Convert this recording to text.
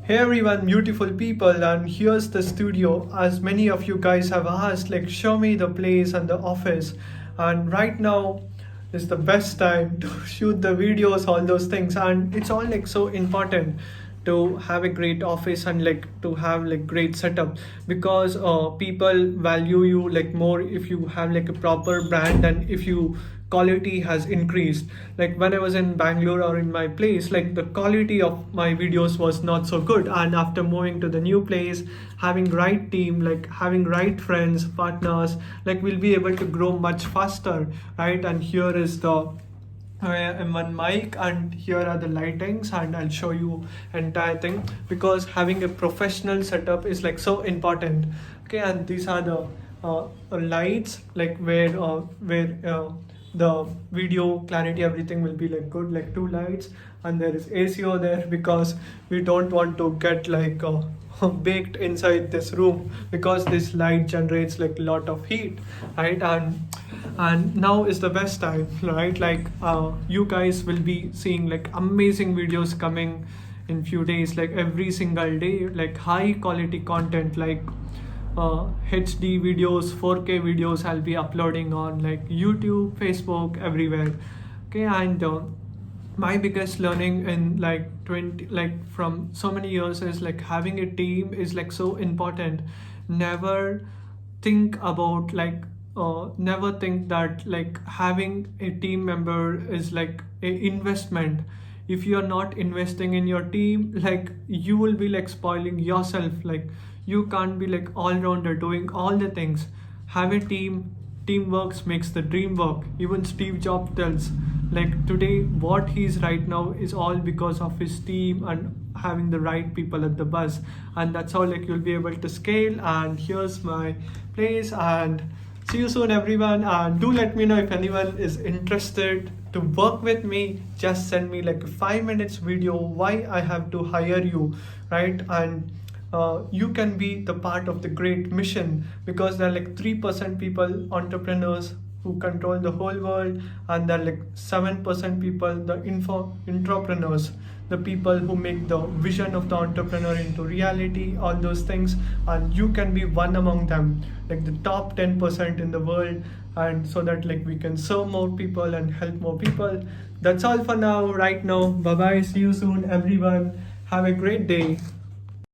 Hey everyone, beautiful people, and here's the studio. As many of you guys have asked, like, show me the place and the office. And right now is the best time to shoot the videos, all those things. And it's all like so important to have a great office and like to have like great setup because people value you like more if you have like a proper brand and if you quality has increased. Like when I was in Bangalore or in my place, like the quality of my videos was not so good, and after moving to the new place, having right team, like having right friends, partners, like we'll be able to grow much faster, right? And here is the one mic, and here are the lightings, and I'll show you entire thing because having a professional setup is like so important. Okay, and these are the lights, like where the video clarity, everything will be like good, like two lights, and there is AC over there because we don't want to get like baked inside this room because this light generates like a lot of heat, right? And now is the best time, right? Like you guys will be seeing like amazing videos coming in few days, like every single day, like high quality content, like HD videos, 4K videos I'll be uploading on like YouTube, Facebook, everywhere. Okay, and my biggest learning in like 20, like from so many years, is like having a team is like so important. Never think about like never think that like having a team member is like a investment. If you are not investing in your team, like you will be like spoiling yourself. Like you can't be like all rounder doing all the things. Have a team. Teamwork makes the dream work. Even Steve Jobs tells, like today what he's right now is all because of his team and having the right people at the bus. And that's how like you'll be able to scale. And here's my place, and see you soon everyone. And do let me know if anyone is interested to work with me. Just send me like a 5 minutes video why I have to hire you, right? And you can be the part of the great mission because there are like 3% people entrepreneurs who control the whole world, and there are like 7% people, the entrepreneurs, the people who make the vision of the entrepreneur into reality, all those things. And you can be one among them, like the top 10% in the world, and so that like we can serve more people and help more people. That's all for now, right now. Bye bye, see you soon everyone, have a great day.